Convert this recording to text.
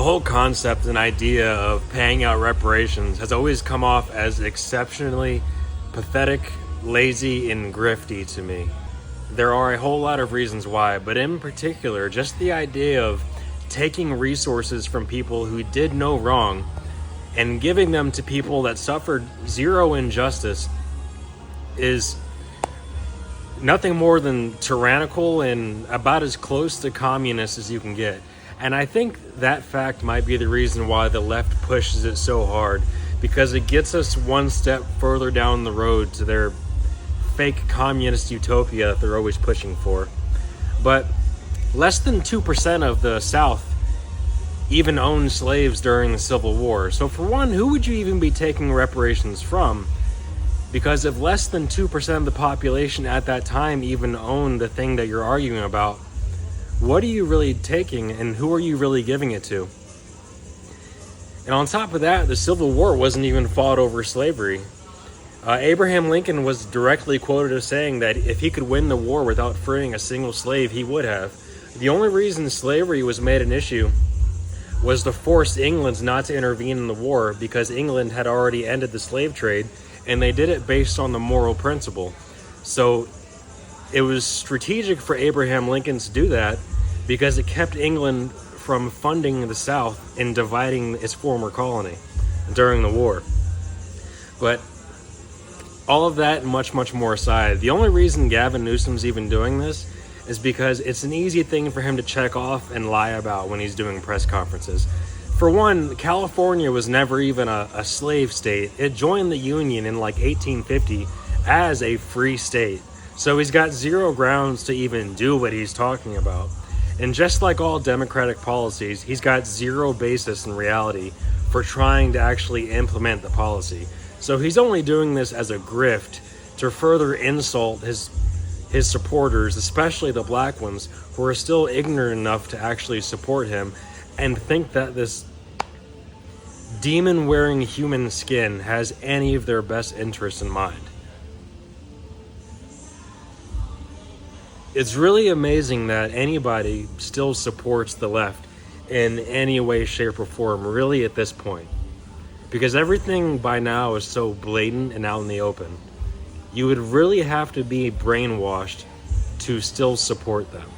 whole concept and idea of paying out reparations has always come off as exceptionally pathetic, lazy, and grifty to me. There are a whole lot of reasons why, but in particular, just the idea of taking resources from people who did no wrong and giving them to people that suffered zero injustice is nothing more than tyrannical and about as close to communist as you can get. And I think that fact might be the reason why the left pushes it so hard, because it gets us one step further down the road to their fake communist utopia that they're always pushing for. But less than 2% of the South even owned slaves during the Civil War. So for one, who would you even be taking reparations from? Because if less than 2% of the population at that time even owned the thing that you're arguing about, what are you really taking and who are you really giving it to? And on top of that, the Civil War wasn't even fought over slavery. Abraham Lincoln was directly quoted as saying that if he could win the war without freeing a single slave, he would have. The only reason slavery was made an issue was to force England not to intervene in the war, because England had already ended the slave trade, and they did it based on the moral principle. So it was strategic for Abraham Lincoln to do that because it kept England from funding the South and dividing its former colony during the war. But all of that and much, much more aside, the only reason Gavin Newsom's even doing this is because it's an easy thing for him to check off and lie about when he's doing press conferences. For one, California was never even a slave state. It joined the Union in like 1850 as a free state. So he's got zero grounds to even do what he's talking about. And just like all democratic policies, he's got zero basis in reality for trying to actually implement the policy. So he's only doing this as a grift to further insult his supporters, especially the black ones, who are still ignorant enough to actually support him and think that this demon-wearing human skin has any of their best interests in mind. It's really amazing that anybody still supports the left in any way, shape, or form, really, at this point. Because everything by now is so blatant and out in the open. You would really have to be brainwashed to still support them.